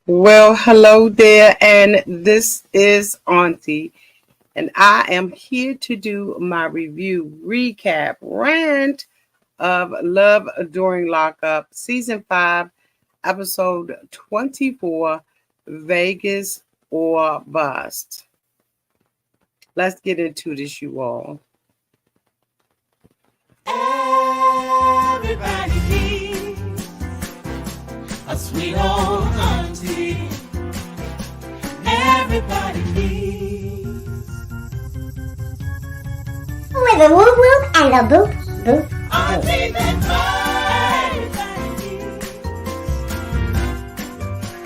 Well, hello there, and this is Auntie, and I am here to do my review, recap, rant of Love During Lockup, Season 5, Episode 24, Vegas or Bust. Let's get into this, you all. Everybody needs a sweet old auntie. Everybody needs with a whoop whoop and a boop boop. auntie that everybody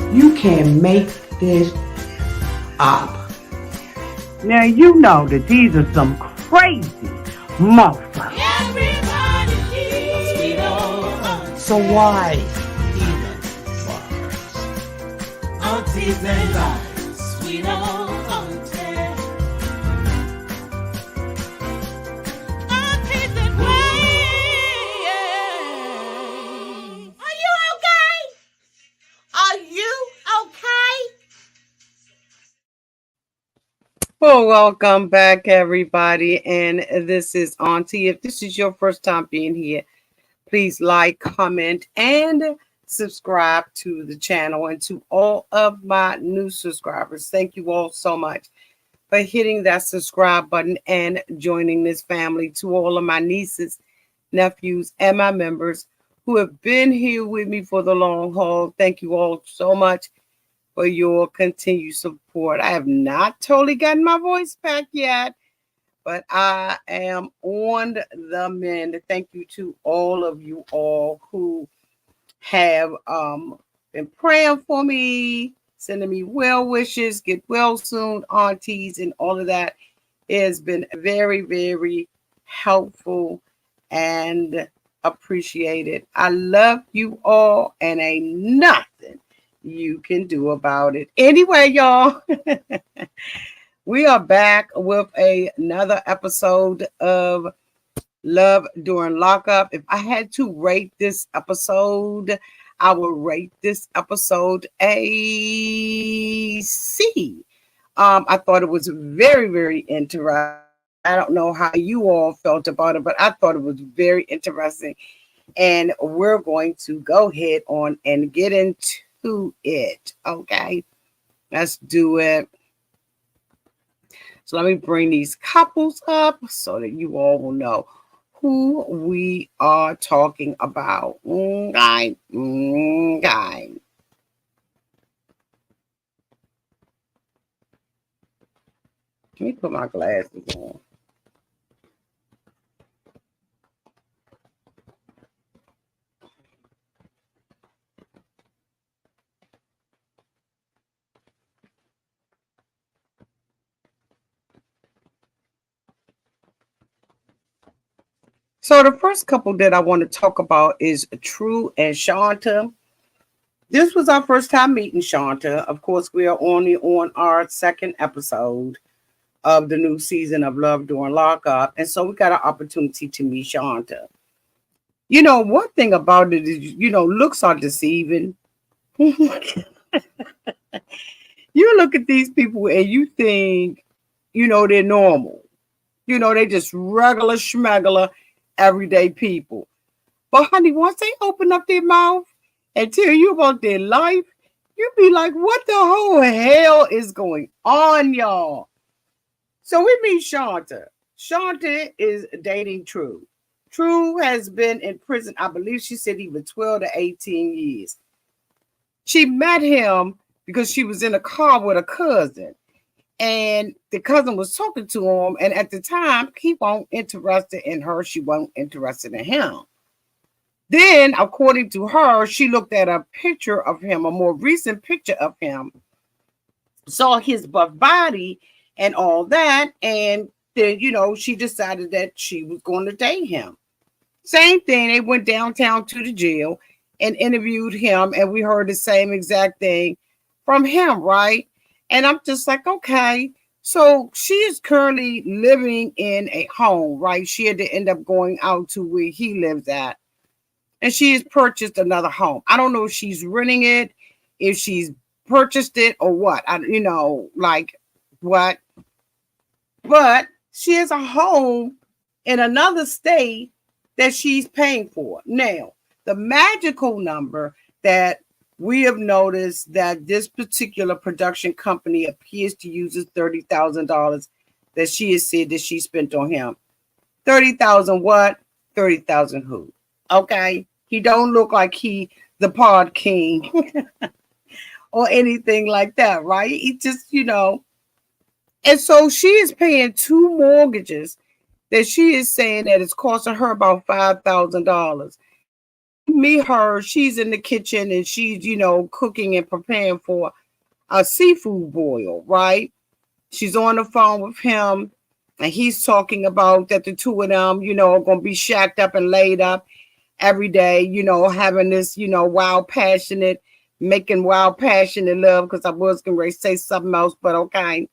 needs. You can make this up. Now you know that these are some crazy motherfuckers. Everybody needs a sweet old auntie. So why even bother? Aunties and uncles, sweet old auntie. Aunties and ways. Are you okay? Are you okay? Well, welcome back, everybody, and this is Auntie. If this is your first time being here, please like, comment, and subscribe to the channel. And to all of my new subscribers, thank you all so much for hitting that subscribe button and joining this family. To all of my nieces, nephews, and my members who have been here with me for the long haul, thank you all so much for your continued support. I have not totally gotten my voice back yet, but I am on the mend. Thank you to all of you all who have been praying for me, sending me well wishes, get well soon, aunties, and all of that. It has been very, very helpful and appreciated. I love you all, and ain't nothing you can do about it. Anyway, y'all, we are back with another episode of Love During Lockup. If I had to rate this episode, I would rate this episode a C. I thought it was very, very interesting. I don't know how you all felt about it, but I thought it was very interesting. And we're going to go ahead on and get into it. Okay, let's do it. So let me bring these couples up so that you all will know who we are talking about. Okay. Let me put my glasses on. So the first couple that I want to talk about is True and Shonta. This was our first time meeting Shonta. Of course, we are only on our second episode of the new season of Love During Lockup. And so we got an opportunity to meet Shonta. You know, one thing about it is, looks are deceiving. You look at these people and you think, they're normal. They just regular schmegular everyday people. But honey, once they open up their mouth and tell you about their life, you be like, what the whole hell is going on, y'all? So we meet Shonta. Shonta is dating True. True has been in prison, I believe she said either 12 to 18 years. She met him because she was in a car with a cousin. And the cousin was talking to him. And at the time, he wasn't interested in her. She wasn't interested in him. Then, according to her, she looked at a picture of him, a more recent picture of him, saw his buff body and all that. And then, she decided that she was going to date him. Same thing. They went downtown to the jail and interviewed him. And we heard the same exact thing from him, right? And I'm just like, okay. So she is currently living in a home, right? She had to end up going out to where he lives at. And she has purchased another home. I don't know if she's renting it, if she's purchased it or what. Like what? But she has a home in another state that she's paying for. Now, the magical number that we have noticed that this particular production company appears to use is $30,000 that she has said that she spent on him. 30,000 what? 30,000 who? Okay. He don't look like he the pod king or anything like that, right? He just, And so she is paying 2 mortgages that she is saying that it's costing her about $5,000. Me, her, she's in the kitchen and she's, cooking and preparing for a seafood boil, right? She's on the phone with him and he's talking about that the two of them, are going to be shacked up and laid up every day, having this, making wild, passionate love, because I was going to say something else, but okay.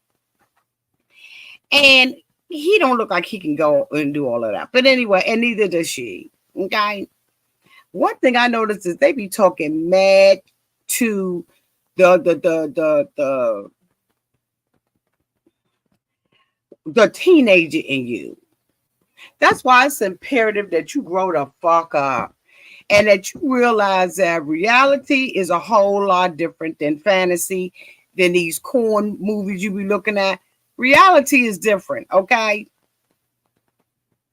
And he don't look like he can go and do all of that. But anyway, and neither does she, okay? One thing I noticed is they be talking mad to the teenager in you. That's why it's imperative that you grow the fuck up and that you realize that reality is a whole lot different than fantasy, than these corn movies you be looking at. Reality is different, okay?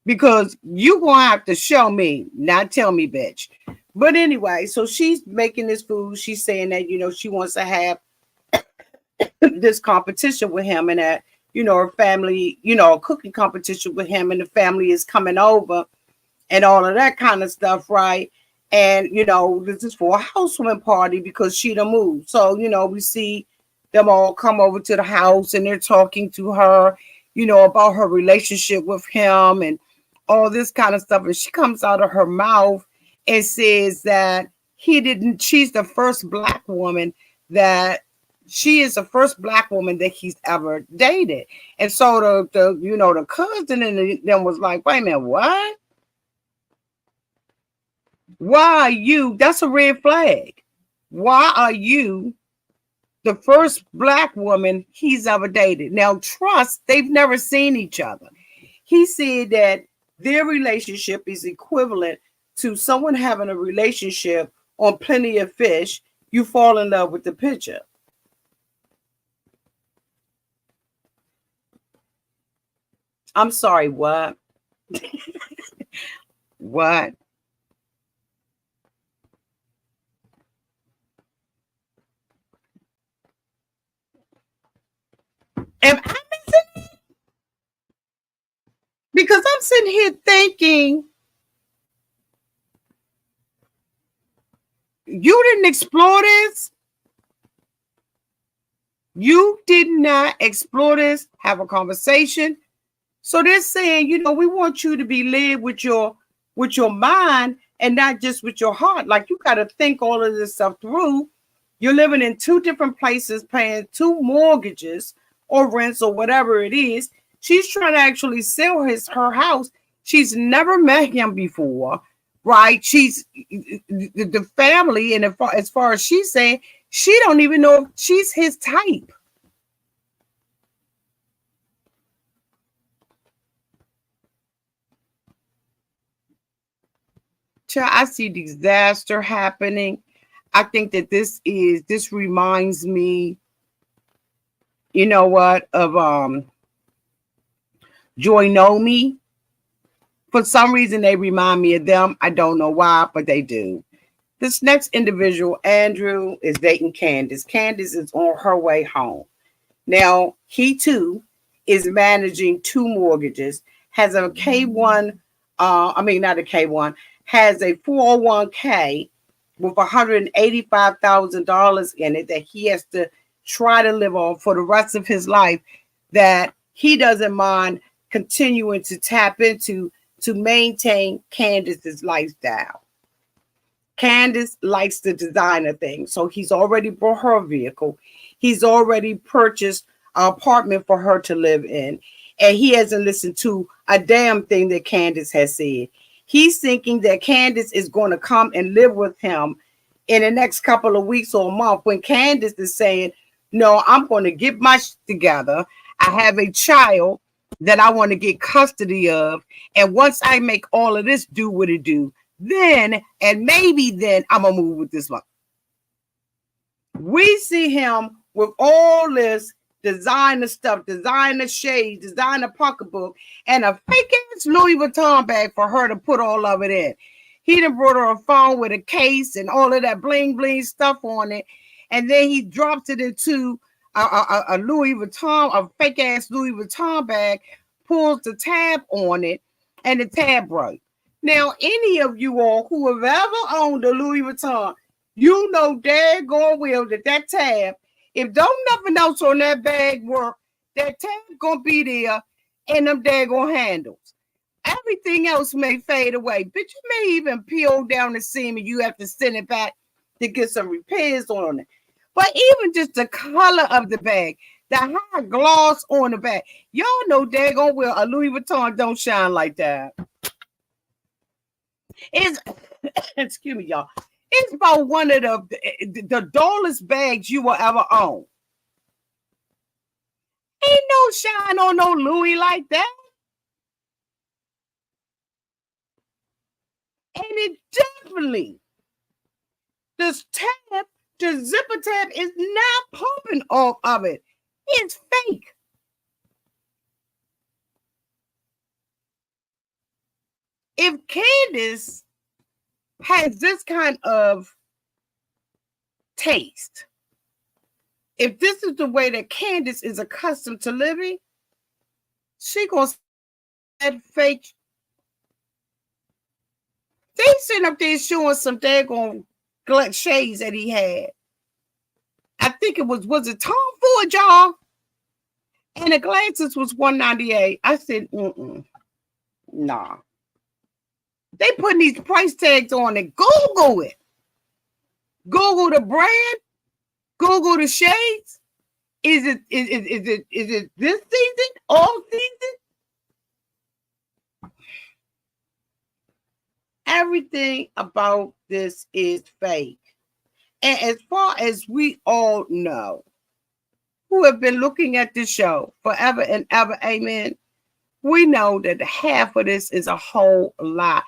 Because you gonna have to show me, not tell me, bitch. But anyway, so she's making this food. She's saying that, she wants to have this competition with him and that, her family, a cooking competition with him and the family is coming over and all of that kind of stuff, right? And, this is for a housewarming party because she done moved. So, we see them all come over to the house and they're talking to her, about her relationship with him and all this kind of stuff. And she comes out of her mouth and says that she's the first black woman that he's ever dated. And so the cousin and them was like, wait a minute, what? Why are you? That's a red flag. Why are you the first black woman he's ever dated? Now, trust, they've never seen each other. He said that their relationship is equivalent to someone having a relationship on Plenty of Fish. You fall in love with the picture. I'm sorry, what? What? Am I missing? Because I'm sitting here thinking you didn't explore this. You did not explore this, have a conversation. So they're saying, we want you to be led with your mind and not just with your heart. Like, you got to think all of this stuff through. You're living in 2 different places, paying 2 mortgages or rents or whatever it is. She's trying to actually sell her house. She's never met him before, right? She's the family, and as far as she's saying, she don't even know if she's his type. I see disaster happening. I think that this reminds me, of Joy Know Me. For some reason, they remind me of them. I don't know why, but they do. This next individual, Andrew, is dating Candice. Candice is on her way home. Now, he too is managing 2 mortgages, has a K1, not a K1, has a 401k with $185,000 in it that he has to try to live on for the rest of his life, that he doesn't mind continuing to tap into to maintain Candice's lifestyle. Candice likes the designer thing. So he's already bought her a vehicle. He's already purchased an apartment for her to live in. And he hasn't listened to a damn thing that Candice has said. He's thinking that Candice is going to come and live with him in the next couple of weeks or a month when Candice is saying, no, I'm going to get my shit together. I have a child that I want to get custody of. And once I make all of this do what it do, then, and maybe then I'm going to move with this one. We see him with all this designer stuff, designer shades, designer pocketbook, and a fake ass Louis Vuitton bag for her to put all of it in. He done brought her a phone with a case and all of that bling bling stuff on it. And then he drops it into a Louis Vuitton, a fake ass Louis Vuitton bag, pulls the tab on it, and the tab broke. Now, any of you all who have ever owned a Louis Vuitton, you know daggone well that tab, if don't nothing else on that bag work, that tab gonna be there and them daggone handles. Everything else may fade away, but you may even peel down the seam and you have to send it back to get some repairs on it. But even just the color of the bag, the high gloss on the bag, y'all know daggone well a Louis Vuitton don't shine like that. It's excuse me, y'all. It's about one of the dullest bags you will ever own. Ain't no shine on no Louis like that. And it definitely, this tab, the zipper tab is not pumping off of it. It's fake. If Candice has this kind of taste, if this is the way that Candice is accustomed to living, she gonna that fake. They sitting up there showing some daggone shades that he had. I think it was it Tom Ford, y'all? And the glasses was $198. I said, nah. They putting these price tags on it. Google it. Google the brand. Google the shades. Is it this season? All season? Everything about this is fake. And as far as we all know, who have been looking at this show forever and ever, amen, we know that half of this is a whole lie.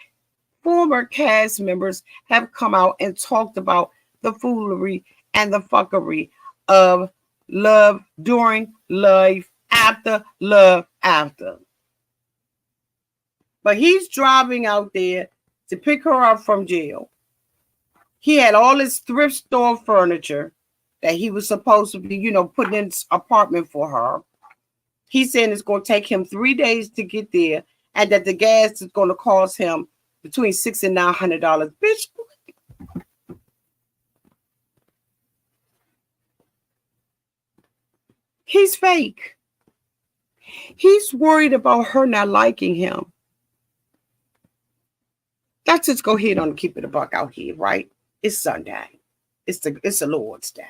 Former cast members have come out and talked about the foolery and the fuckery of love during, life after, love after. But he's driving out there to pick her up from jail. He had all his thrift store furniture that he was supposed to be, putting in his apartment for her. He's saying it's going to take him 3 days to get there, and that the gas is going to cost him between $600 and $900. Bitch, he's fake. He's worried about her not liking him. Let's just go ahead and keep it a buck out here, right? It's Sunday. It's the Lord's Day.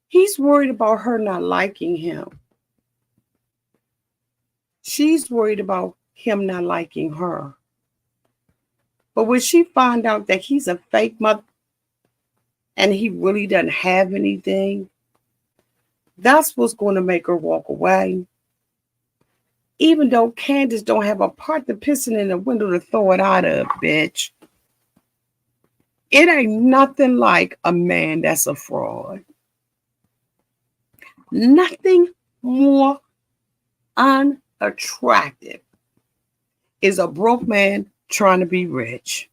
He's worried about her not liking him. She's worried about him not liking her. But when she find out that he's a fake mother and he really doesn't have anything, that's what's going to make her walk away. Even though Candice don't have a partner pissing in the window to throw it out of, bitch. It ain't nothing like a man that's a fraud. Nothing more unattractive is a broke man trying to be rich.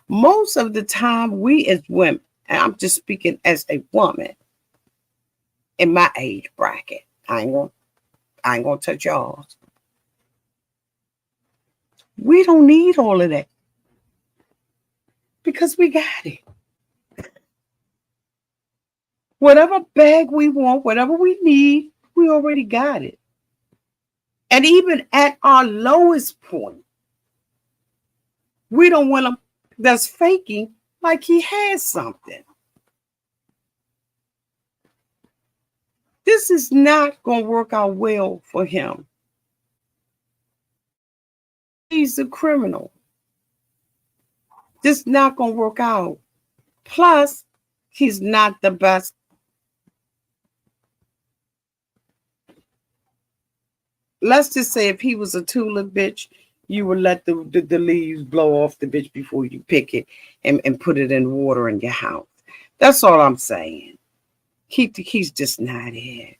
Most of the time, we as women, and I'm just speaking as a woman in my age bracket, I ain't gonna touch y'all's. We don't need all of that because we got it. Whatever bag we want, whatever we need, we already got it. And even at our lowest point, we don't want him that's faking like he has something. This is not going to work out well for him. He's a criminal. This not gonna work out. Plus, he's not the best. Let's just say if he was a tulip bitch, you would let the leaves blow off the bitch before you pick it and put it in water in your house. That's all I'm saying. He's just not it.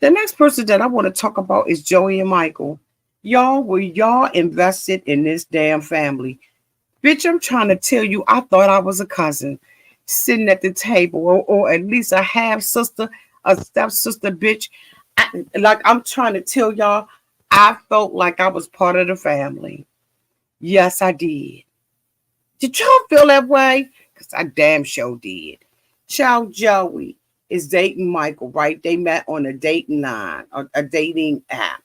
The next person that I want to talk about is Joey and Michael. Y'all, were y'all invested in this damn family? Bitch, I'm trying to tell you, I thought I was a cousin sitting at the table, or at least a half sister, a stepsister, bitch. Like I'm trying to tell y'all, I felt like I was part of the family. Yes, I did. Did y'all feel that way? Because I damn sure did. Child Joey is dating Michael, right? They met on a dating line, or a dating app.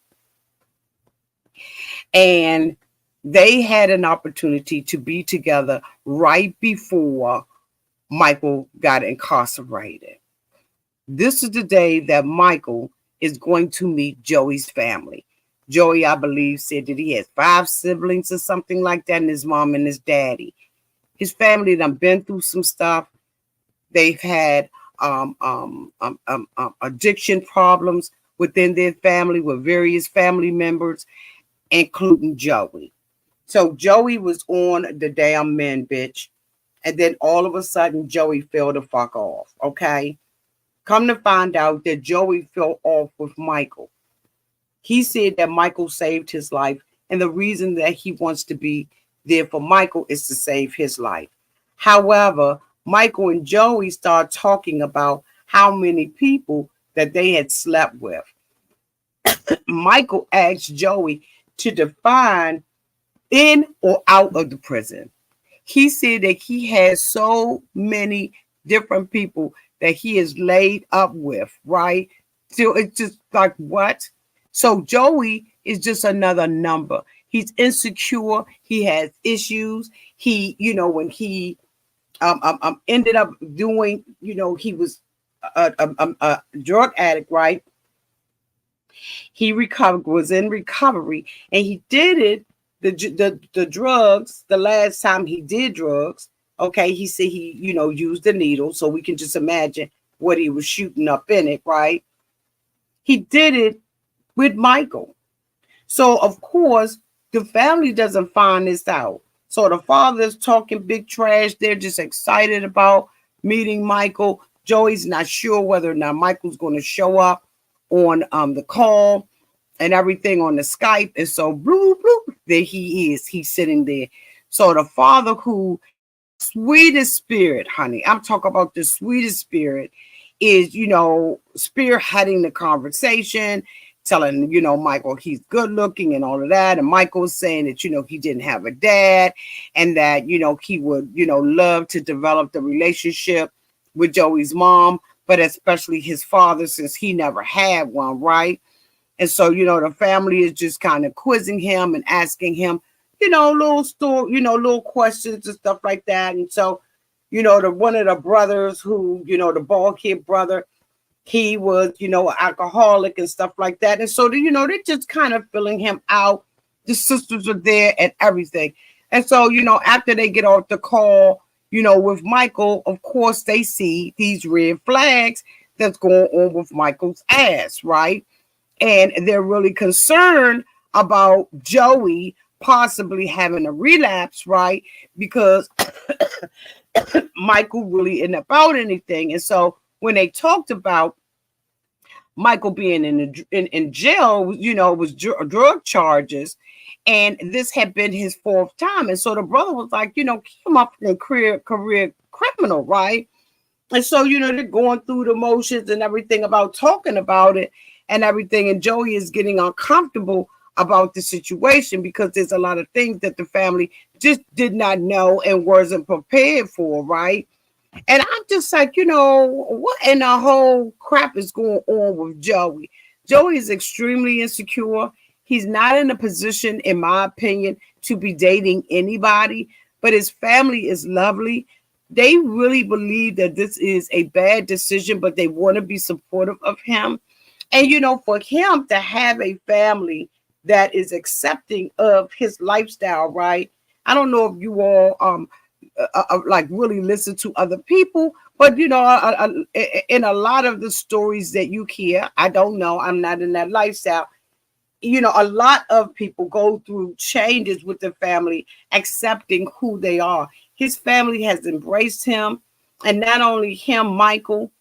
And they had an opportunity to be together right before Michael got incarcerated. This is the day that Michael is going to meet Joey's family. Joey, I believe, said that he has 5 siblings or something like that, and his mom and his daddy. His family done been through some stuff. They've had addiction problems within their family with various family members, including Joey. So Joey was on the damn men, bitch. And then all of a sudden, Joey fell the fuck off, okay? Come to find out that Joey fell off with Michael. He said that Michael saved his life, and the reason that he wants to be there for Michael is to save his life. However, Michael and Joey start talking about how many people that they had slept with. Michael asked Joey to define in or out of the prison. He said that he has so many different people that he is laid up with, right? So it's just like, what? So Joey is just another number. He's insecure. He has issues. He, when he ended up doing, he was a drug addict, right? He was in recovery, and he did it. The drugs. The last time he did drugs, okay, he said he used the needle, so we can just imagine what he was shooting up in it, right? He did it with Michael. So, of course, the family doesn't find this out. So the father's talking big trash. They're just excited about meeting Michael. Joey's not sure whether or not Michael's going to show up on the call and everything on the Skype. And so, bloop, bloop, there he is. He's sitting there. So the father, who sweetest spirit, honey, I'm talking about the sweetest spirit, is, spearheading the conversation, telling, Michael he's good looking and all of that. And Michael's saying that, he didn't have a dad, and that, he would, love to develop the relationship with Joey's mom, but especially his father, since he never had one, right? And so, the family is just kind of quizzing him and asking him, little story, little questions and stuff like that. And so, one of the brothers who, the bald kid brother, he was, alcoholic and stuff like that. And so, they're just kind of filling him out. The sisters are there and everything. And so, after they get off the call, with Michael, of course, they see these red flags that's going on with Michael's ass, right? And they're really concerned about Joey possibly having a relapse, right? Because Michael really isn't about anything. And so when they talked about Michael being in jail, it was drug charges, and this had been his 4th time. And so the brother was like, keep him up in career criminal, right? And so, they're going through the motions and everything about talking about it and everything. And Joey is getting uncomfortable about the situation because there's a lot of things that the family just did not know and wasn't prepared for, right? And I'm just like, what in the whole crap is going on with Joey? Joey is extremely insecure. He's not in a position, in my opinion, to be dating anybody, but his family is lovely. They really believe that this is a bad decision, but they want to be supportive of him. And, for him to have a family that is accepting of his lifestyle, right? I don't know if you all like really listen to other people, but you know, in a lot of the stories that you hear, I don't know, I'm not in that lifestyle. You know, a lot of people go through changes with the family, accepting who they are. His family has embraced him, and not only him, Michael.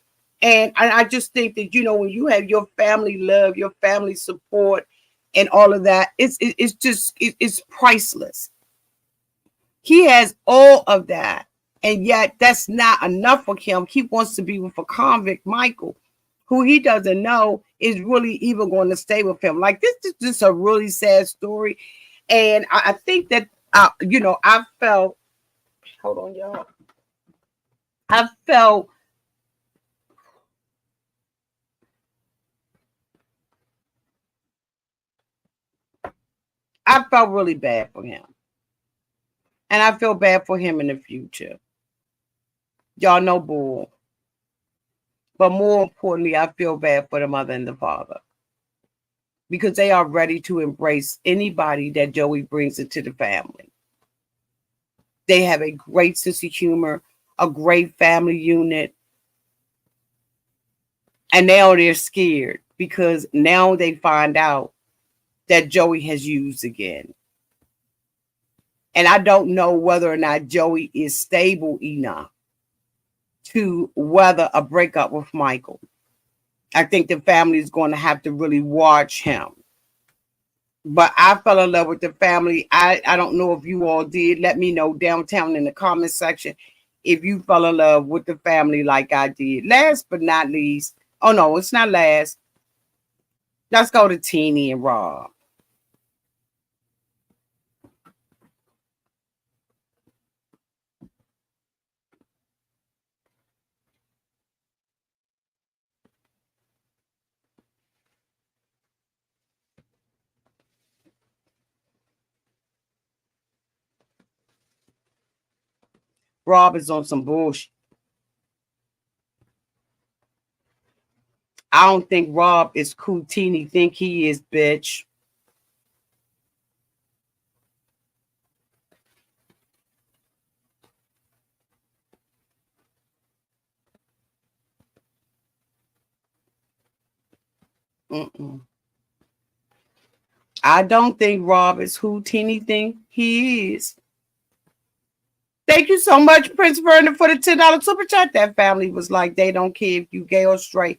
And I just think that, you know, when you have your family love, your family support, and all of that, it's just it's priceless. He has all of that, and yet that's not enough for him. He wants to be with a convict, Michael, who he doesn't know is really even going to stay with him. Like, this is just a really sad story, and I think that you know, I felt. Hold on, y'all. I felt. I felt really bad for him, and I feel bad for him in the future. Y'all know bull, but more importantly, I feel bad for the mother and the father, because they are ready to embrace anybody that Joey brings into the family. They have a great sense of humor, a great family unit, and now they're scared because now they find out that Joey has used again. And I don't know whether or not Joey is stable enough to weather a breakup with Michael. I think the family is going to have to really watch him. But I fell in love with the family. I don't know if you all did. Let me know downtown in the comment section if you fell in love with the family like I did. Last but not least, oh no, it's not last. Let's go to Teenie and Rob. Rob is on some bullshit. I don't think Rob is cool Teenie think he is, bitch. Mm-mm. I don't think Rob is who Teenie think he is. Thank you so much, Prince Vernon, for the $10 super chat. That family was like, they don't care if you gay or straight.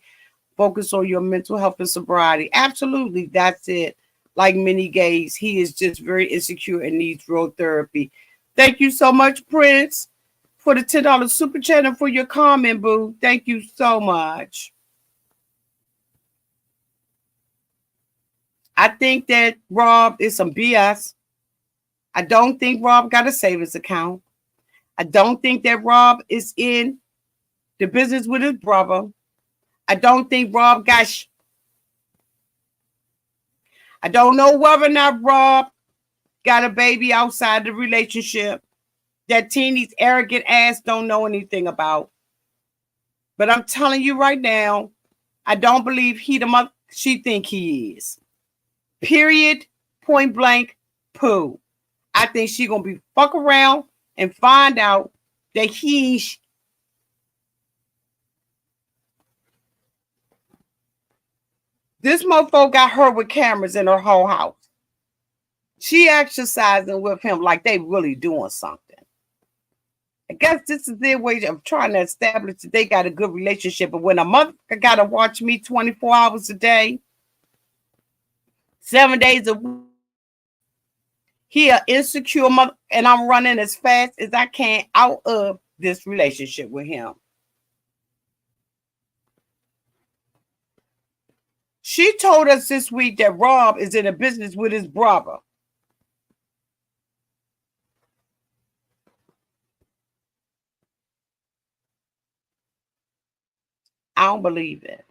Focus on your mental health and sobriety. Absolutely, that's it. Like many gays, he is just very insecure and needs real therapy. Thank you so much, Prince, for the $10 super chat and for your comment, boo. Thank you so much. I think that Rob is some BS. I don't think Rob got a savings account. I don't think that Rob is in the business with his brother. I don't think Rob got. I don't know whether or not Rob got a baby outside the relationship that Teenie's arrogant ass don't know anything about. But I'm telling you right now, I don't believe he the mother she think he is. Period. Point blank. Pooh. I think she gonna be fuck around and find out that he's. This mofo got her with cameras in her whole house. She exercising with him like they really doing something. I guess this is their way of trying to establish that they got a good relationship. But when a mother got to watch me 24 hours a day, 7 days a week, he an insecure mother, and I'm running as fast as I can out of this relationship with him. She told us this week that Rob is in a business with his brother. I don't believe it.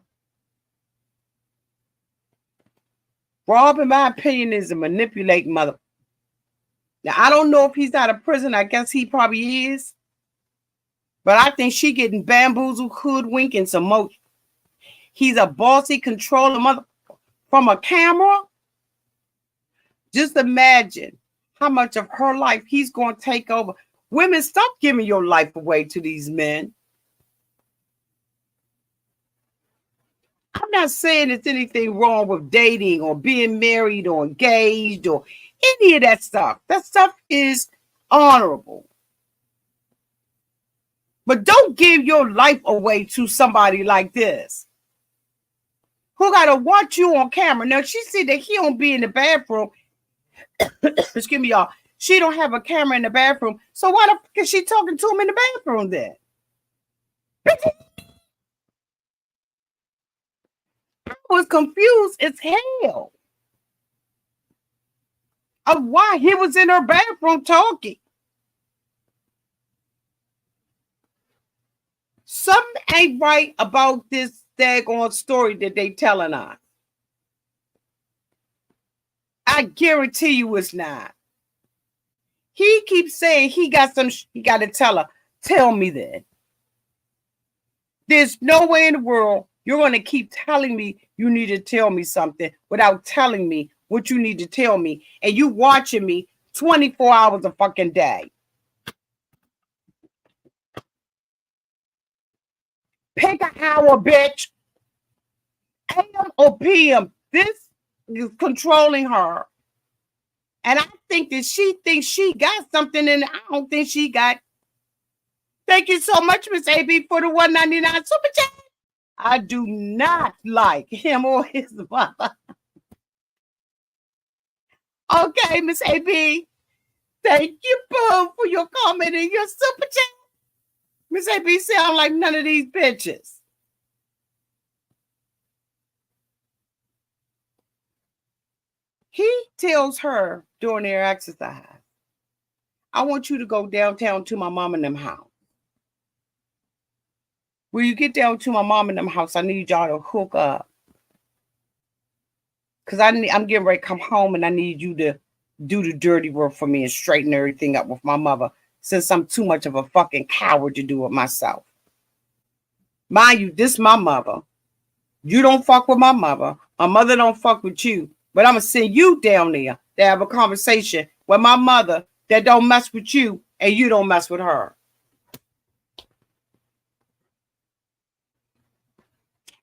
Rob, in my opinion, is a manipulating mother. Now, I don't know if he's out of prison. I guess he probably is. But I think she getting bamboozled, hoodwinked, and some more. He's a bossy, controlling mother from a camera. Just imagine how much of her life he's going to take over. Women, stop giving your life away to these men. I'm not saying there's anything wrong with dating or being married or engaged or any of that stuff. That stuff is honorable. But don't give your life away to somebody like this who got to watch you on camera. Now, she said that he don't be in the bathroom. Excuse me, y'all. She don't have a camera in the bathroom. So why the fuck is she talking to him in the bathroom then? I was confused as hell of why he was in her bathroom talking. Something ain't right about this daggone story that they telling us. I guarantee you it's not. He keeps saying he got to tell her. Tell me that. There's no way in the world you're going to keep telling me you need to tell me something without telling me what you need to tell me. And you watching me 24 hours a fucking day. Pick an hour, bitch. AM or PM. This is controlling her. And I think that she thinks she got something, and I don't think she got. Thank you so much, Miss AB, for the $1.99 super chat. I do not like him or his mother. Okay, Miss AB. Thank you, boo, for your comment and your super chat. Miss AB sound like none of these bitches. He tells her during their exercise, I want you to go downtown to my mom and them house. When you get down to my mom and them house, I need y'all to hook up. Because I'm getting ready to come home and I need you to do the dirty work for me and straighten everything up with my mother, since I'm too much of a fucking coward to do it myself. Mind you, this is my mother. You don't fuck with my mother. My mother don't fuck with you. But I'm going to send you down there to have a conversation with my mother that don't mess with you and you don't mess with her.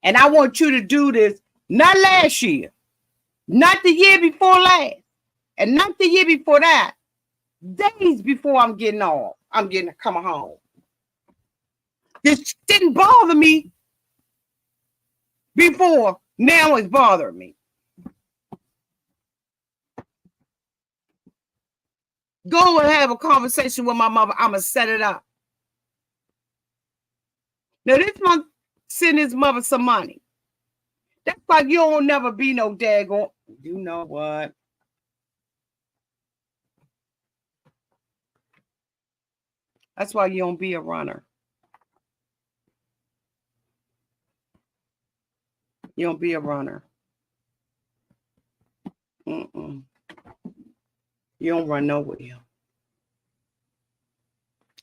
And I want you to do this not last year, not the year before last, and not the year before that. Days before I'm getting off, I'm getting coming home. This didn't bother me before. Now it's bothering me. Go and have a conversation with my mother. I'm going to set it up. Now, this month, send his mother some money. That's like you don't never be no daggone. You know what? That's why you don't be a runner. You don't be a runner. You don't run nowhere.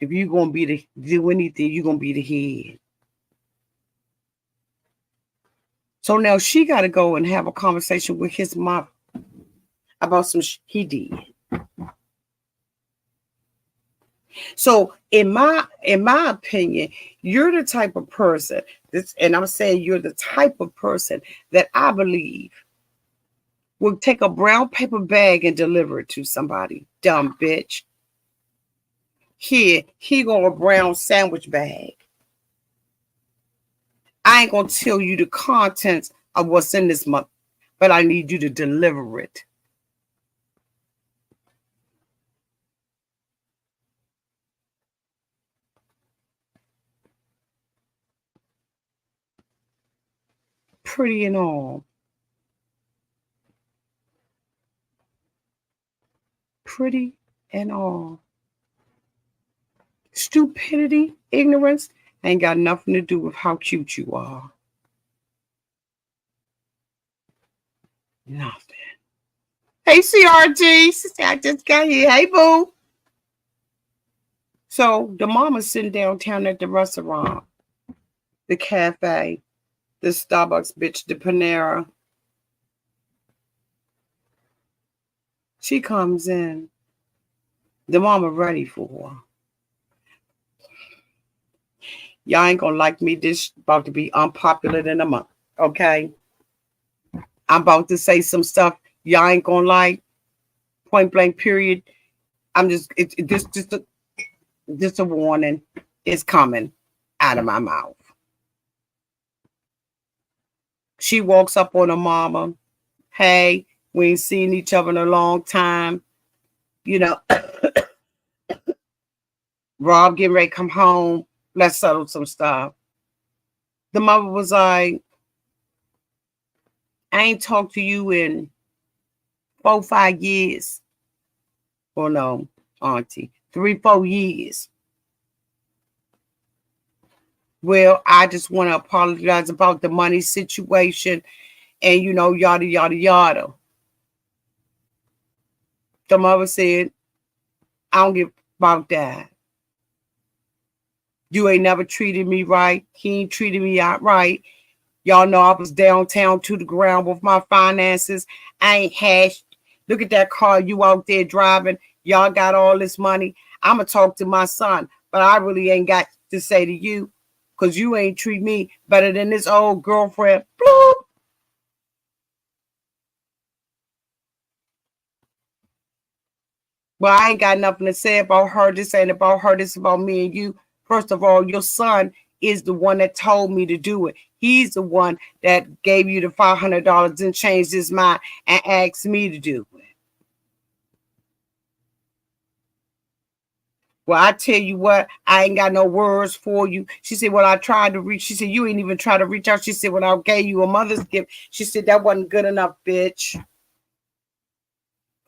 If you're going to do anything, you're going to be the head. So now she got to go and have a conversation with his mother about some he did. So in my opinion, you're the type of person, and I'm saying you're the type of person that I believe will take a brown paper bag and deliver it to somebody. Dumb bitch. Here, go a brown sandwich bag. I ain't going to tell you the contents of what's in this month, but I need you to deliver it. Pretty and all. Pretty and all. Stupidity, ignorance, ain't got nothing to do with how cute you are. Nothing. Hey, CRT. I just got here. Hey, boo. So the mama's sitting downtown at the restaurant, the cafe, the Starbucks bitch, the Panera. She comes in The mama ready for her. Y'all ain't gonna like me. This about to be unpopular in a month. Okay. I'm about to say some stuff y'all ain't gonna like. Point blank period. I'm just a warning. It's coming out of my mouth. She walks up on her mama. Hey, we ain't seen each other in a long time. You know, Rob getting ready to come home. Let's settle some stuff. The mother was like, I ain't talked to you in 4-5 years. Or no, Auntie, 3-4 years. Well, I just want to apologize about the money situation and, yada, yada, yada. The mother said, I don't give about that. You ain't never treated me right. He ain't treated me out right. Y'all know I was downtown to the ground with my finances. I ain't hashed. Look at that car you out there driving. Y'all got all this money. I'm going to talk to my son, but I really ain't got to say to you because you ain't treat me better than this old girlfriend. Bloop. Well, I ain't got nothing to say about her. This ain't about her. This is about me and you. First of all, your son is the one that told me to do it. He's the one that gave you the $500 and changed his mind and asked me to do it. Well, I tell you what, I ain't got no words for you. She said, well, I tried to reach. She said, you ain't even try to reach out. She said, well, I gave you a mother's gift. She said, that wasn't good enough, bitch.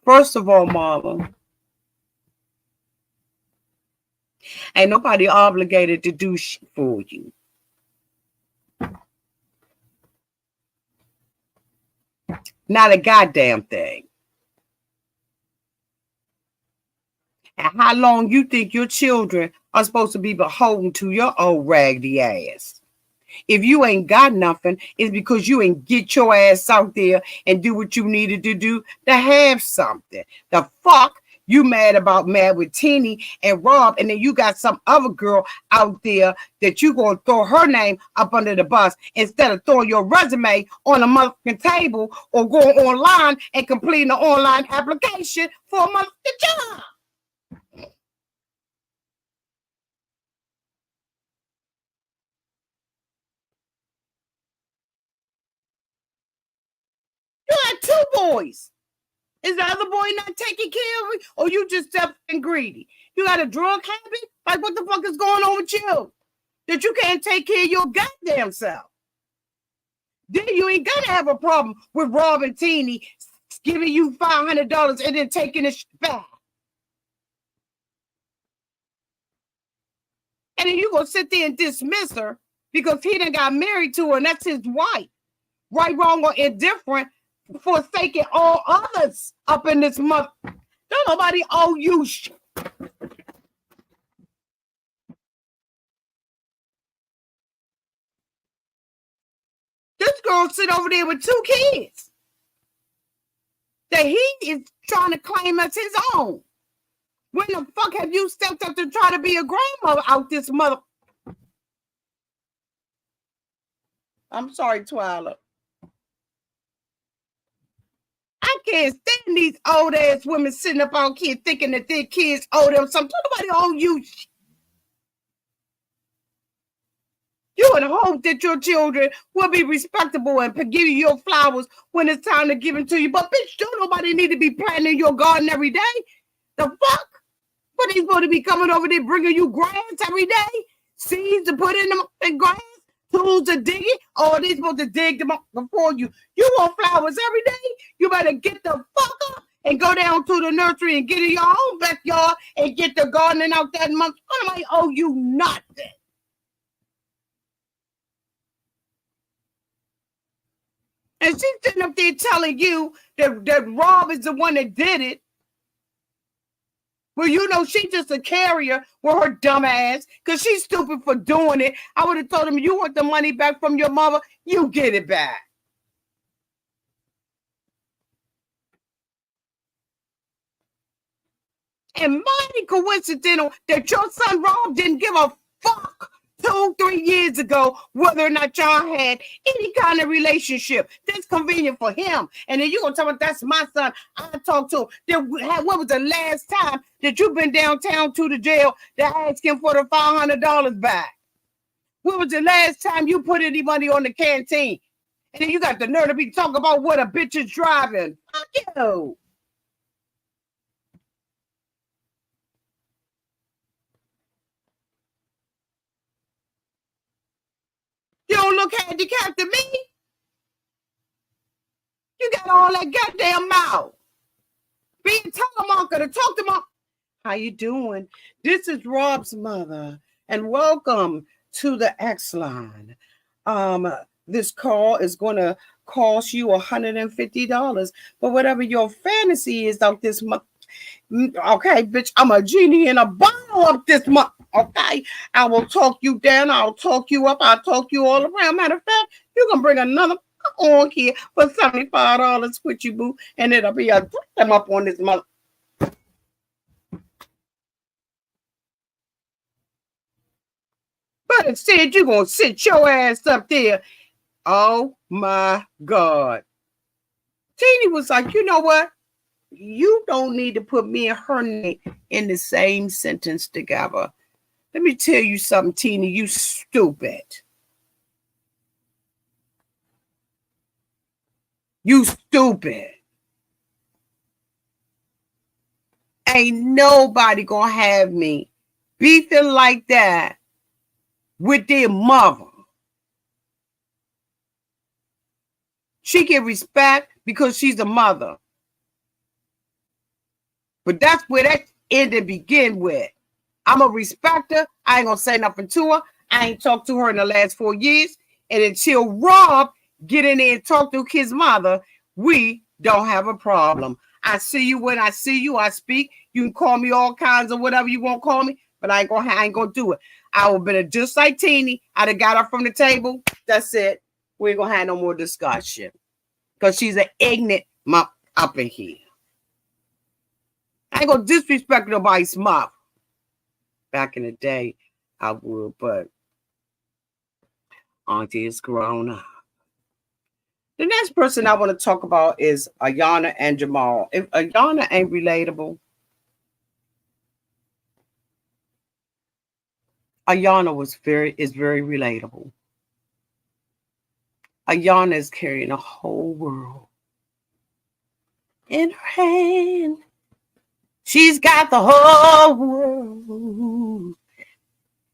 First of all, mama, ain't nobody obligated to do shit for you. Not a goddamn thing. And how long you think your children are supposed to be beholden to your old raggedy ass? If you ain't got nothing, it's because you ain't get your ass out there and do what you needed to do to have something. The fuck you mad with Teenie and Rob, and then you got some other girl out there that you gonna throw her name up under the bus instead of throwing your resume on a motherfucking table or going online and completing an online application for a motherfucking job. You had 2 boys. Is the other boy not taking care of you, or you just selfish greedy? You got a drug habit? Like, what the fuck is going on with you? That you can't take care of your goddamn self. Then you ain't gonna have a problem with Rob and Teenie giving you $500 and then taking it back. And then you gonna sit there and dismiss her because he done got married to her and that's his wife. Right, wrong, or indifferent, forsaking all others up in this month. Don't nobody owe you shit. This girl sit over there with 2 kids that he is trying to claim as his own. When the fuck have you stepped up to try to be a grandmother out this mother? I'm sorry, Twyla. I can't stand these old ass women sitting up out here thinking that their kids owe them something. Nobody owe you. You would hope that your children will be respectable and give you your flowers when it's time to give them to you. But bitch, don't nobody need to be planting your garden every day. The fuck? But they supposed to be coming over there bringing you grass every day? Seeds to put in the grass? Tools to dig it? Or they supposed to dig them up before you? You want flowers every day? You better get the fuck up and go down to the nursery and get in your own backyard and get the gardening out that month. Nobody owe you nothing. And she's sitting up there telling you that Rob is the one that did it. Well, you know, she's just a carrier with her dumb ass because she's stupid for doing it. I would have told him, you want the money back from your mother, you get it back. And mighty coincidental that your son Rob didn't give a fuck 2-3 years ago whether or not y'all had any kind of relationship. That's convenient for him. And then you're going to tell me that's my son. I talked to him. Then when was the last time that you've been downtown to the jail to ask him for the $500 back? When was the last time you put any money on the canteen? And then you got the nerve to be talking about what a bitch is driving. Fuck you. You don't look handicapped to me. You got all that goddamn mouth. Being telemarketer to talk to mom. How you doing? This is Rob's mother, and welcome to the X line. This call is going to cost you $150, but whatever your fantasy is out this month. Okay, bitch, I'm a genie in a bottle up this month. Okay, I will talk you down. I'll talk you up. I'll talk you all around. Matter of fact, you can bring another on here for $75 with you, boo, and it'll be a put them up on this month. But instead, you're gonna sit your ass up there. Oh my God. Teenie was like, you know what? You don't need to put me and her name in the same sentence together. Let me tell you something, Teenie. You stupid. You stupid. Ain't nobody gonna have me beefing like that with their mother. She get respect because she's a mother. But that's where that ended and begin with. I'm a respecter. I ain't gonna say nothing to her. I ain't talked to her in the last 4 years. And until Rob get in there and talk to his mother, we don't have a problem. I see you when I see you. I speak. You can call me all kinds of whatever you want to call me, but I ain't gonna do it. I would have been just like Teenie. I'd have got her from the table. That's it. We ain't gonna have no more discussion. Because she's an ignorant mop up in here. I ain't gonna disrespect nobody's mouth. Back in the day, I would, but Auntie is grown up. The next person I want to talk about is Ayonna and Jamahl. If Ayonna ain't relatable, Ayonna is very relatable. Ayonna is carrying a whole world in her hand. She's got the whole world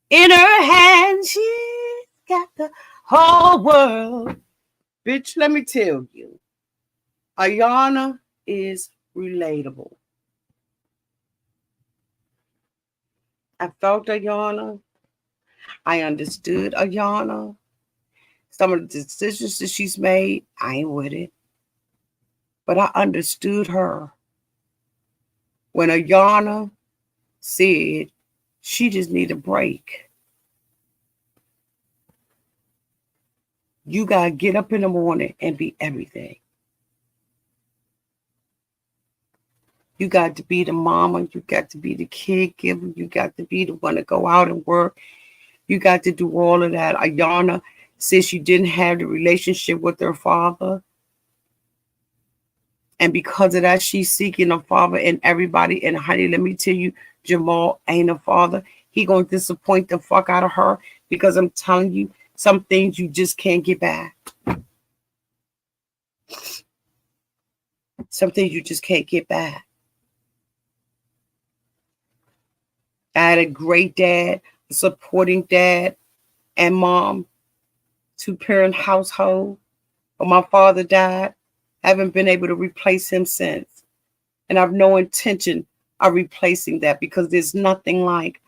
in her hand. She's got the whole world. Bitch, let me tell you, Ayonna is relatable. I felt Ayonna. I understood Ayonna. Some of the decisions that she's made, I ain't with it. But I understood her. When Ayonna said she just need a break. You got to get up in the morning and be everything. You got to be the mama. You got to be the caregiver. You got to be the one to go out and work. You got to do all of that. Ayonna said she didn't have the relationship with her father. And because of that, she's seeking a father in everybody. And honey, let me tell you, Jamahl ain't a father. He gonna disappoint the fuck out of her because I'm telling you, some things you just can't get back. Some things you just can't get back. I had a great dad, a supporting dad and mom, 2-parent household. But my father died. I haven't been able to replace him since. And I have no intention of replacing that because there's nothing like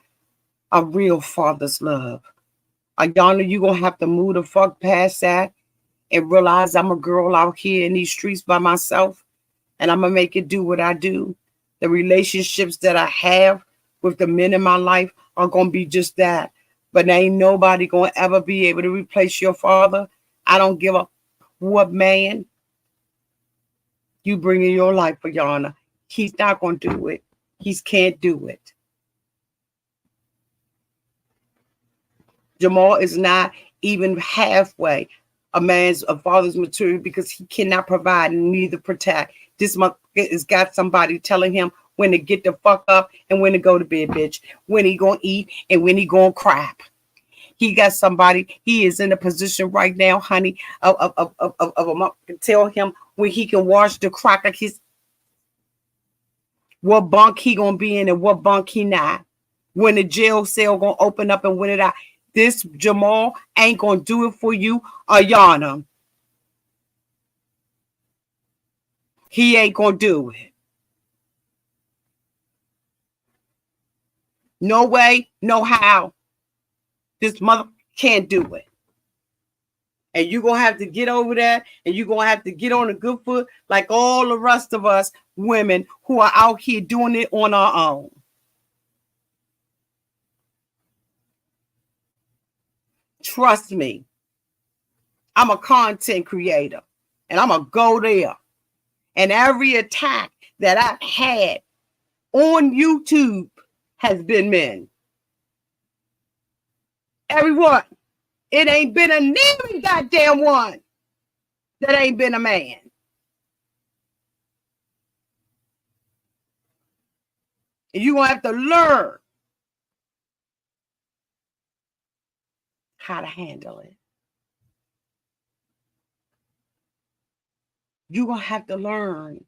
a real father's love. Ayonna, you're going to have to move the fuck past that and realize I'm a girl out here in these streets by myself and I'm going to make it do what I do. The relationships that I have with the men in my life are going to be just that. But ain't nobody going to ever be able to replace your father. I don't give a what man you bring in your life, Ayonna. He's not going to do it. He can't do it. Jamahl is not even halfway a father's material because he cannot provide and neither protect. This month has got somebody telling him when to get the fuck up and when to go to bed, bitch. When he gonna eat and when he gonna crap. He got somebody. He is in a position right now, honey, of a month to tell him when he can wash the crack like his what bunk he gonna be in and what bunk he not. When the jail cell gonna open up and when it out. This Jamahl ain't gonna do it for you, Ayonna. He ain't gonna do it. No way, no how. This mother can't do it. And you're going to have to get over that. And you're going to have to get on a good foot like all the rest of us women who are out here doing it on our own. Trust me. I'm a content creator. And I'm going to go there. And every attack that I've had on YouTube has been men. Everyone. It ain't been a name goddamn one that ain't been a man. And you're going to have to learn how to handle it. You're going to have to learn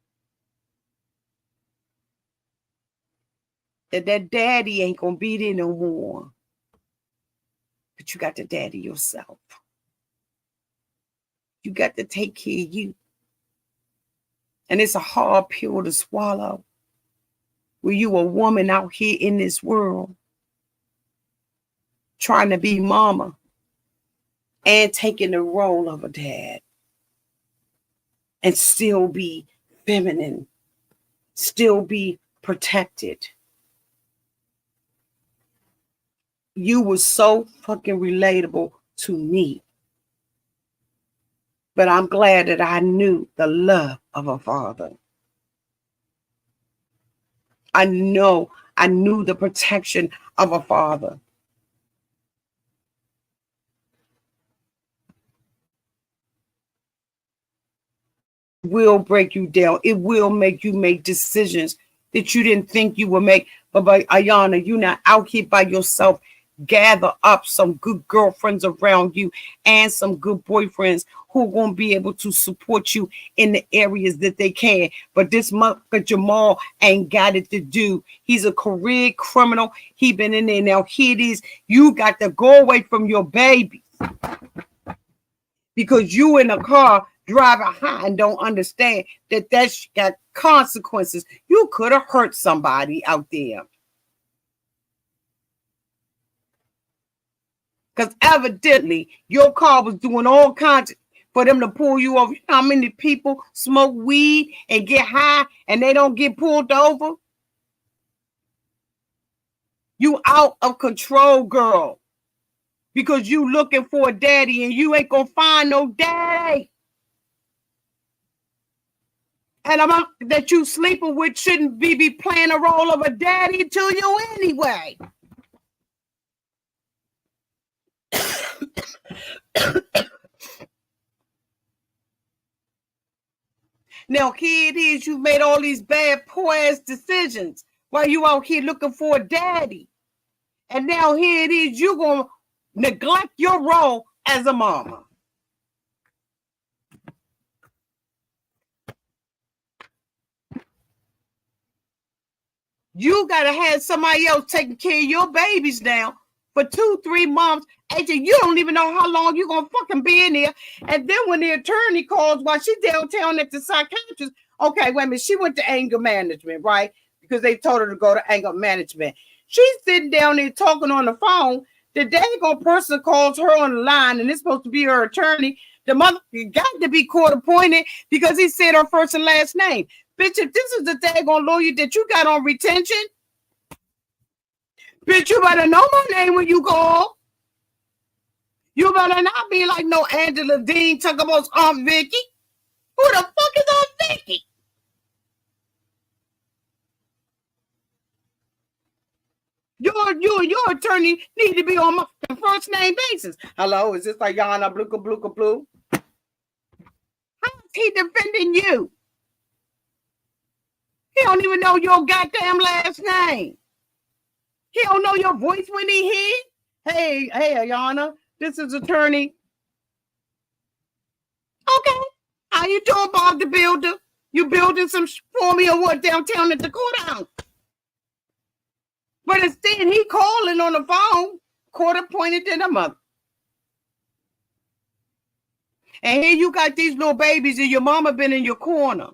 that daddy ain't going to be there no more. But you got to daddy yourself. You got to take care of you. And it's a hard pill to swallow. Where you a woman out here in this world trying to be mama and taking the role of a dad and still be feminine, still be protected. You were so fucking relatable to me. But I'm glad that I knew the love of a father. I knew the protection of a father. It will break you down. It will make you make decisions that you didn't think you would make. But by Ayonna, you're not out here by yourself. Gather up some good girlfriends around you and some good boyfriends who are going to be able to support you in the areas that they can. But this motherfucker Jamahl ain't got it to do. He's a career criminal. He been in there. Now here it is. You got to go away from your babies because you in a car driving high and don't understand that that's got consequences. You could have hurt somebody out there. Because evidently your car was doing all kinds for them to pull you over. You know how many people smoke weed and get high and they don't get pulled over? You out of control, girl. Because you looking for a daddy and you ain't going to find no daddy. And I'm out that you sleeping with shouldn't be playing a role of a daddy to you anyway. Now here it is, you made all these bad, poor ass decisions while you out here looking for a daddy. And now here it is, you're going to neglect your role as a mama. You got to have somebody else taking care of your babies now for 2-3 months. AJ, you don't even know how long you're going to fucking be in there. And then when the attorney calls while she's downtown at the psychiatrist, okay, wait a minute, she went to anger management, right? Because they told her to go to anger management. She's sitting down there talking on the phone. The daggone person calls her on the line, and it's supposed to be her attorney. The mother got to be court appointed because he said her first and last name. Bitch, if this is the daggone lawyer that you got on retention, bitch, you better know my name when you call. You better not be like no Angela Dean talking about Aunt Vicky. Who the fuck is Aunt Vicky? you and your attorney need to be on my first name basis. Hello, is this Ayonna Bluka Bluka Blue? How is he defending you? He don't even know your goddamn last name. He don't know your voice when he hit. Hey, Ayonna, this is attorney. Okay, how you doing, Bob the Builder? You building some for me or what downtown at the courthouse? But instead, he calling on the phone, quarter pointed to the mother. And here you got these little babies and your mama been in your corner.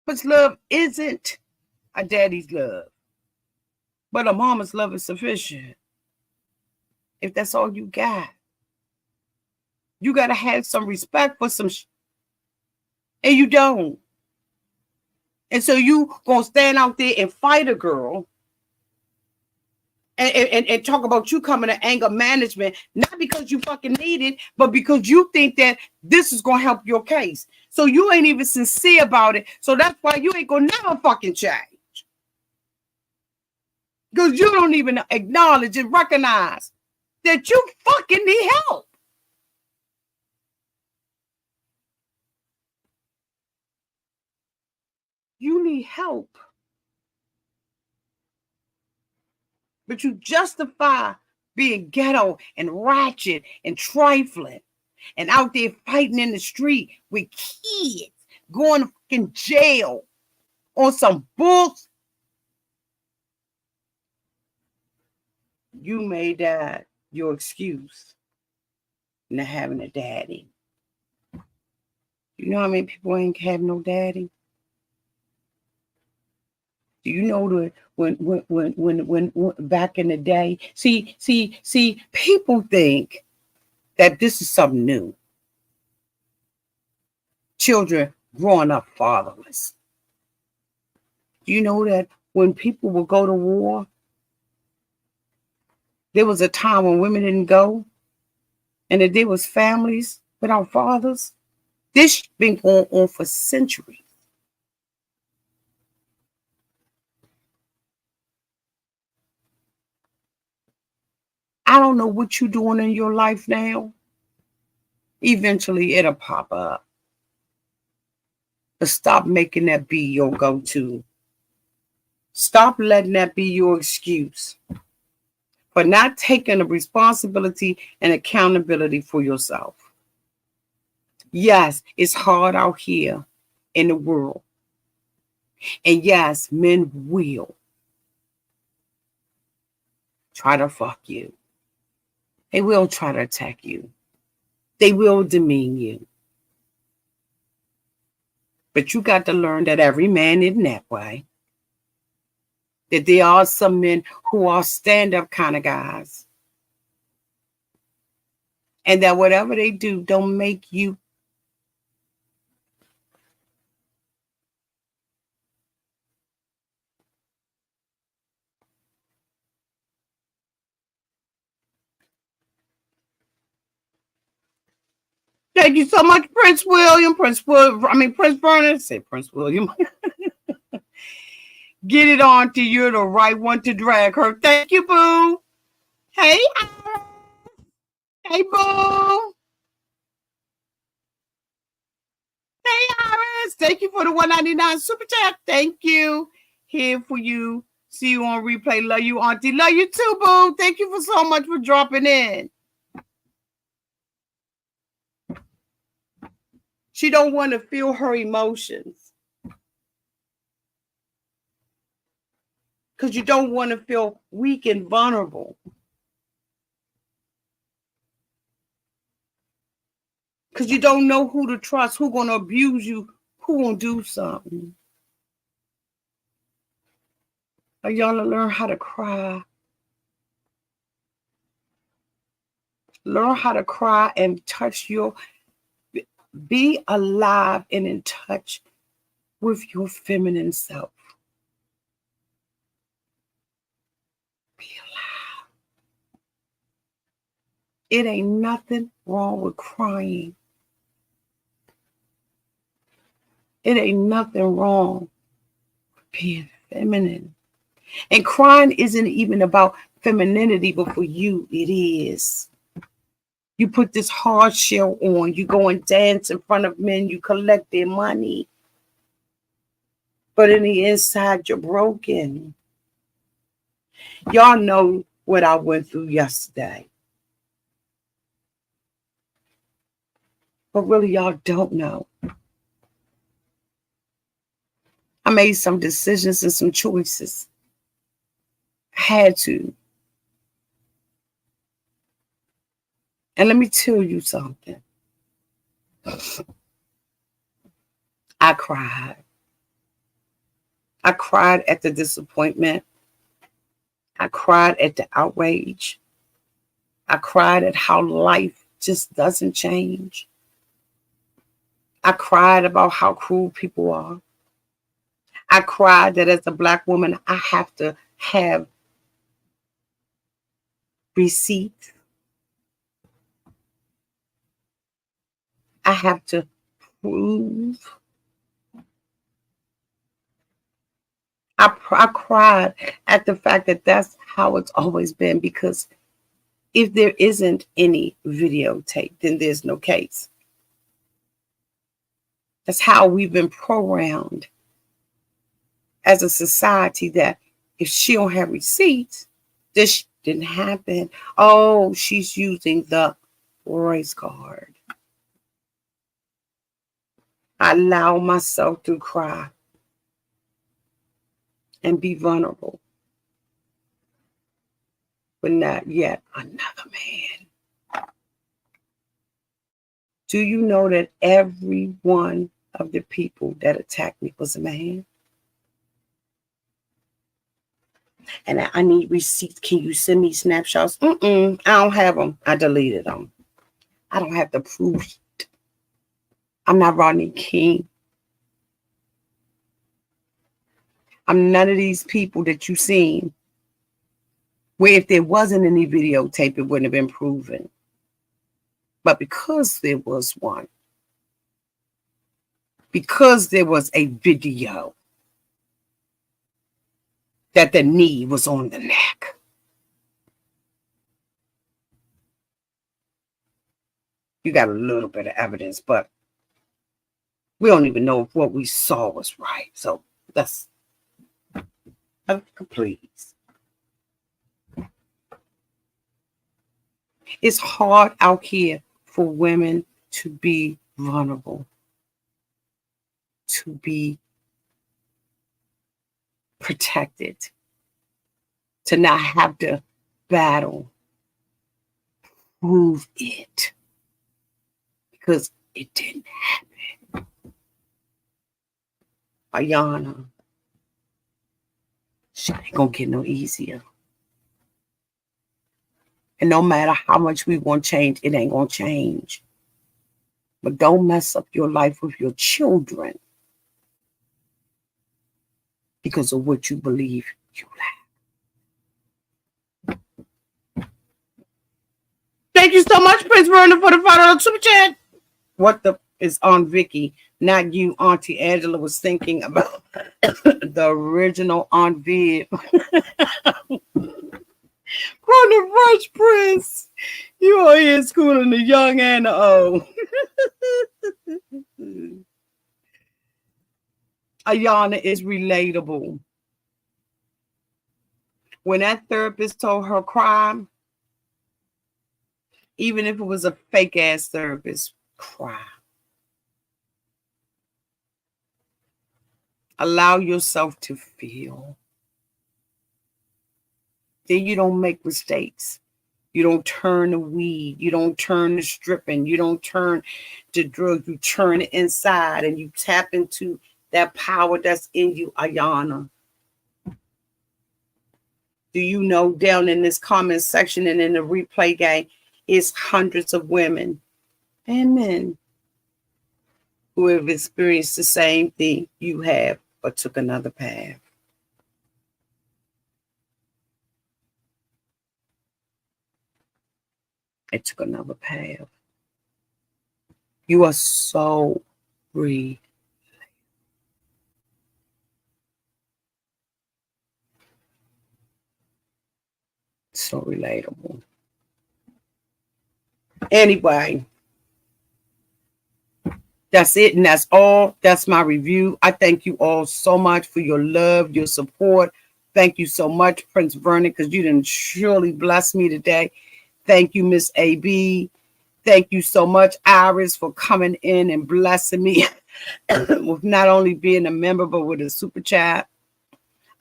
But love isn't a daddy's love. But a mama's love is sufficient. If that's all you got. You got to have some respect for some and you don't. And so you going to stand out there and fight a girl and talk about you coming to anger management, not because you fucking need it, but because you think that this is going to help your case. So you ain't even sincere about it. So that's why you ain't going to never fucking change. Because you don't even acknowledge and recognize that you fucking need help. You need help. But you justify being ghetto and ratchet and trifling and out there fighting in the street with kids, going to fucking jail on some books. You made that your excuse, not having a daddy. You know how many people ain't have no daddy? Do you know that when back in the day? See, people think that this is something new. Children growing up fatherless. Do you know that when people would go to war, there was a time when women didn't go, and that there was families without fathers? This has been going on for centuries. I don't know what you're doing in your life now. Eventually, it'll pop up. But stop making that be your go-to. Stop letting that be your excuse for not taking the responsibility and accountability for yourself. Yes, it's hard out here in the world. And yes, men will try to fuck you. They will try to attack you. They will demean you. But you got to learn that every man isn't that way. That there are some men who are stand-up kind of guys. And that whatever they do don't make you. Thank you so much, Prince William. Prince Bernard. Say Prince William. Get it on to you're the right one to drag her. Thank you, boo. Hey, Iris. Hey, boo. Hey, Iris. Thank you for the $1.99 super chat. Thank you. Here for you. See you on replay. Love you, Auntie. Love you too, boo. Thank you for so much for dropping in. She don't want to feel her emotions. Because you don't want to feel weak and vulnerable. Because you don't know who to trust, who's going to abuse you, who won't do something. Y'all learn how to cry. Learn how to cry and touch your... Be alive and in touch with your feminine self. Be alive. It ain't nothing wrong with crying. It ain't nothing wrong being feminine. And crying isn't even about femininity, but for you, it is. You put this hard shell on. You go and dance in front of men. You collect their money. But in the inside, you're broken. Y'all know what I went through yesterday. But really, y'all don't know. I made some decisions and some choices. I had to. And let me tell you something. I cried. I cried at the disappointment. I cried at the outrage. I cried at how life just doesn't change. I cried about how cruel people are. I cried that as a Black woman, I have to have receipts. I have to prove. I cried at the fact that that's how it's always been, because if there isn't any videotape, then there's no case. That's how we've been programmed as a society, that if she don't have receipts, this didn't happen. Oh, she's using the race card. I allow myself to cry and be vulnerable, but not yet another man. Do you know that every one of the people that attacked me was a man? And I need receipts. Can you send me snapshots? I don't have them. I deleted them. I don't have to prove it. I'm not Rodney King. I'm none of these people that you've seen where if there wasn't any videotape, it wouldn't have been proven. But because there was one, because there was a video that the knee was on the neck, you got a little bit of evidence, but we don't even know if what we saw was right. So let's, please. It's hard out here for women to be vulnerable, to be protected, to not have to battle, prove it, because it didn't happen. Ayonna, shit ain't gonna get no easier. And no matter how much we want change, it ain't gonna change. But don't mess up your life with your children because of what you believe you lack. Thank you so much, Prince Vernon, for the $5 super chat. What the is on Vicky? Not you, Auntie Angela was thinking about the original Aunt Viv. From the Fresh Prince. You are here schooling the young and the old. Ayonna is relatable. When that therapist told her crime, even if it was a fake ass therapist, cry. Allow yourself to feel. Then you don't make mistakes. You don't turn to weed. You don't turn to stripping. You don't turn to drugs. You turn it inside and you tap into that power that's in you, Ayonna. Do you know down in this comment section and in the replay game is hundreds of women and men who have experienced the same thing you have, but took another path. It took another path. You are so free. So relatable. Anyway, that's it, and that's all. That's my review. I thank you all so much for your love, your support. Thank you so much, Prince Vernon, because you didn't surely bless me today. Thank you, Miss AB. Thank you so much, Iris, for coming in and blessing me with not only being a member, but with a super chat.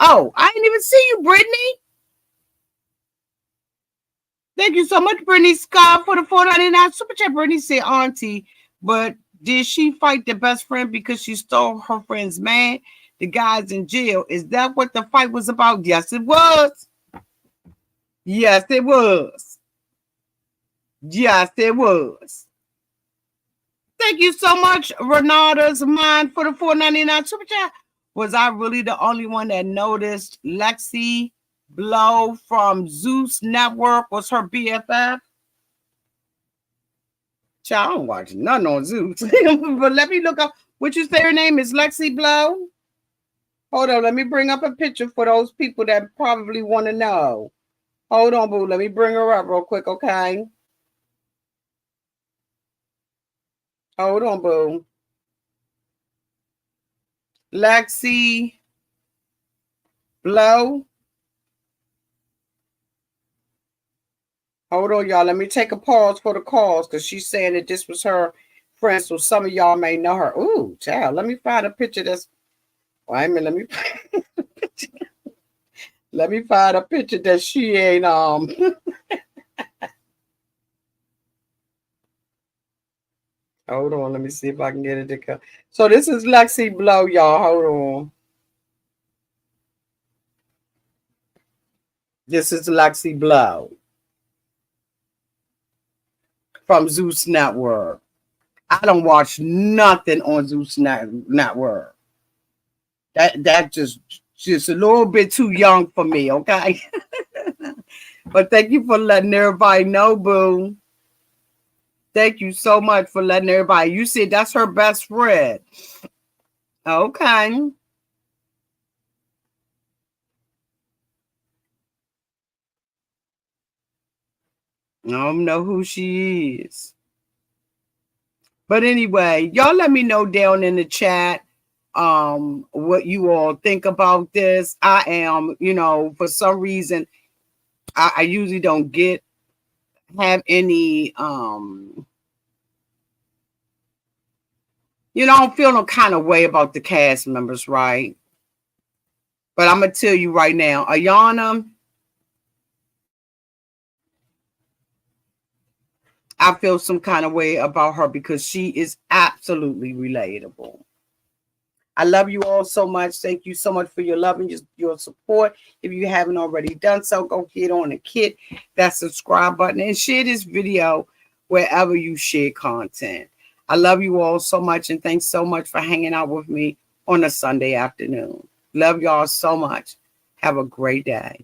Oh, I didn't even see you, Brittany. Thank you so much, Brittany Scott, for the $4.99 super chat. Brittany said, Auntie, but did she fight the best friend because she stole her friend's man? The guy's in jail. Is that what the fight was about? Yes, it was. Yes, it was. Yes, it was. Thank you so much, Renata's Mind, for the $4.99 super chat. Was I really the only one that noticed Lexi Blow from Zeus Network was her BFF? Child, I don't watch nothing on Zeus. But let me look up. What you say her name is? Lexi Blow? Hold on, let me bring up a picture for those people that probably want to know. Hold on, boo. Let me bring her up real quick, okay? Hold on, boo. Lexi Blow. Hold on, y'all. Let me take a pause for the calls because she's saying that this was her friend, so some of y'all may know her. Ooh, child. Let me find a picture that's. Wait a minute. Let me find a picture that she ain't Hold on. Let me see if I can get it to come. So this is Lexi Blow, y'all. Hold on. This is Lexi Blow from Zeus Network. I don't watch nothing on Zeus Network. That just a little bit too young for me, okay? But thank you for letting everybody know, boo. Thank you so much for letting everybody. You said that's her best friend. Okay. I don't know who she is. But anyway, y'all let me know down in the chat what you all think about this. I am, for some reason, I usually don't have any I don't feel no kind of way about the cast members, right? But I'm gonna tell you right now, Ayonna, I feel some kind of way about her because she is absolutely relatable. I love you all so much. Thank you so much for your love and your support. If you haven't already done so, go hit on and hit that subscribe button and share this video wherever you share content. I love you all so much, and thanks so much for hanging out with me on a Sunday afternoon. Love y'all so much. Have a great day.